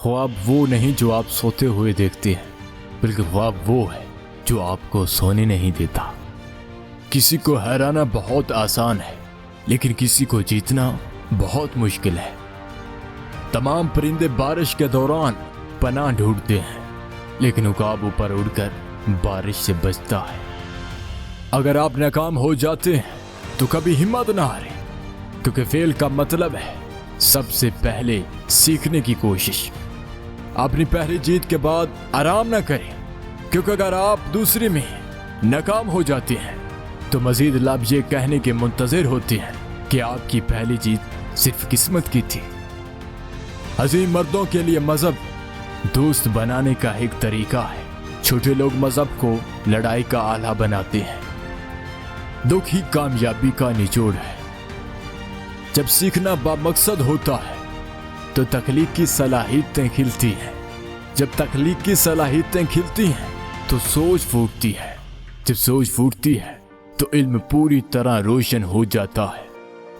ख्वाब वो नहीं जो आप सोते हुए देखते हैं, बल्कि ख्वाब वो है जो आपको सोने नहीं देता। किसी को हराना बहुत आसान है, लेकिन किसी को जीतना बहुत मुश्किल है। तमाम परिंदे बारिश के दौरान पनाह ढूंढते हैं, लेकिन उकाब ऊपर उड़कर बारिश से बचता है। अगर आप नाकाम हो जाते हैं तो कभी हिम्मत ना हारें, क्योंकि फेल का मतलब है सबसे पहले सीखने की कोशिश। अपनी पहली जीत के बाद आराम ना करें, क्योंकि अगर आप दूसरी में नाकाम हो जाते हैं तो मजीद लाभ ये कहने के मुंतज़िर होते हैं कि आपकी पहली जीत सिर्फ किस्मत की थी। अजीम मर्दों के लिए मजहब दोस्त बनाने का एक तरीका है। छोटे लोग मजहब को लड़ाई का आला बनाते हैं। दुख ही कामयाबी का निचोड़ है। जब सीखना बामकसद होता है तो तख्लीक की सलाहियतें खिलती हैं। जब तख्लीक की सलाहियतें खिलती हैं तो सोच फूटती है। जब सोच फूटती है तो इल्म पूरी तरह रोशन हो जाता है।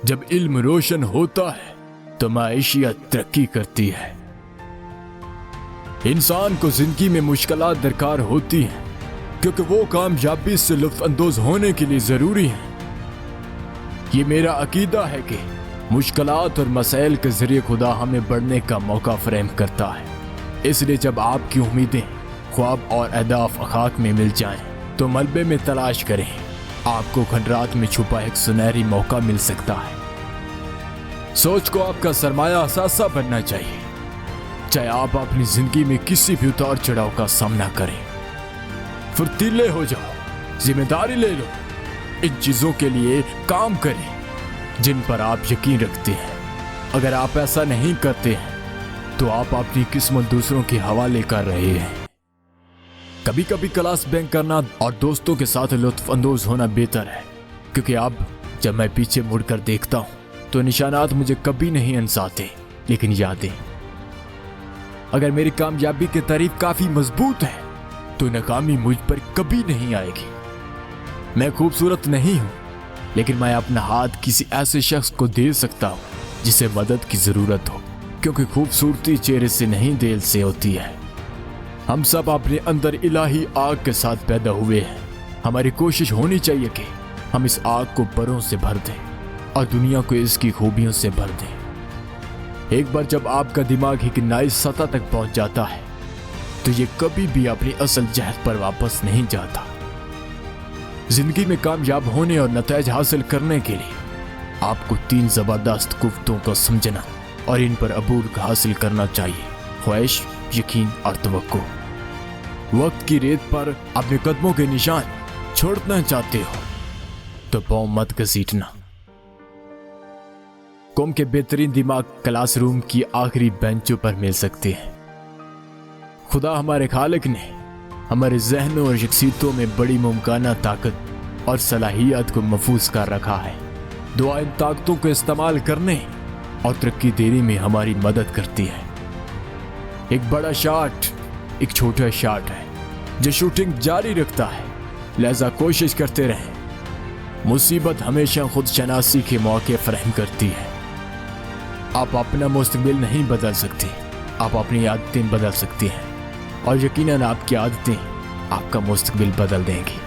जब इल्म रोशन होता है तो माइशियत तरक्की करती है। इंसान को जिंदगी में मुश्किलात दरकार होती हैं, क्योंकि वो कामयाबी से लुत्फ अंदोज होने के लिए जरूरी है। ये मेरा अकीदा है कि मुश्किलात और मसाइल के जरिए खुदा हमें बढ़ने का मौका फराहम करता है। इसलिए जब आपकी उम्मीदें, ख्वाब और अहदाफ खाक में मिल जाएं, तो मलबे में तलाश करें। आपको खंडरात में छुपा एक सुनहरी मौका मिल सकता है। सोच को आपका सरमाया असासा बनना चाहिए, चाहे आप अपनी जिंदगी में किसी भी उतार चढ़ाव का सामना करें। फुर्तीले हो जाओ, जिम्मेदारी ले लो, इन चीजों के लिए काम करें जिन पर आप यकीन रखते हैं। अगर आप ऐसा नहीं करते हैं तो आप अपनी किस्मत दूसरों के हवाले कर रहे हैं। कभी कभी क्लास बैंक करना और दोस्तों के साथ लुत्फ अंदोज होना बेहतर है, क्योंकि अब जब मैं पीछे मुड़कर देखता हूं तो निशानात मुझे कभी नहीं अनसाते, लेकिन यादें। अगर मेरी कामयाबी की तारीफ काफी मजबूत है तो नाकामी मुझ पर कभी नहीं आएगी। मैं खूबसूरत नहीं हूं, लेकिन मैं अपना हाथ किसी ऐसे शख्स को दे सकता हूं जिसे मदद की जरूरत हो, क्योंकि खूबसूरती चेहरे से नहीं दिल से होती है। हम सब अपने अंदर इलाही आग के साथ पैदा हुए हैं। हमारी कोशिश होनी चाहिए कि हम इस आग को परों से भर दें और दुनिया को इसकी खूबियों से भर दें। एक बार जब आपका दिमाग एक नई सतह तक पहुंच जाता है तो ये कभी भी अपनी असल जहत पर वापस नहीं जाता। जिंदगी में कामयाब होने और नतीजा हासिल करने के लिए आपको 3 जबरदस्त कुफ्तों को समझना और इन पर अबूर हासिल करना चाहिए: ख्वाहिश, यकीन और तवक्को। वक्त की रेत पर अपने कदमों के निशान छोड़ना चाहते हो तो पाँव मत घसीटना। कौम के बेहतरीन दिमाग क्लासरूम की आखिरी बेंचों पर मिल सकते हैं। खुदा हमारे खालिक ने हमारे जहनों और शख्सियतों में बड़ी मुमकिन ताकत और सलाहियत को महफूज कर रखा है। दुआ इन ताकतों को इस्तेमाल करने और तरक्की देने में हमारी मदद करती है। एक बड़ा शॉट एक छोटा शॉट है जो शूटिंग जारी रखता है, लिहाजा कोशिश करते रहें। मुसीबत हमेशा खुद शनासी के मौके फराहम करती है। आप अपना मुस्तकबिल नहीं बदल सकते, आप अपनी आदतें बदल सकते हैं, और यकीनन आपकी आदतें आपका मुस्तकबिल बदल देंगी।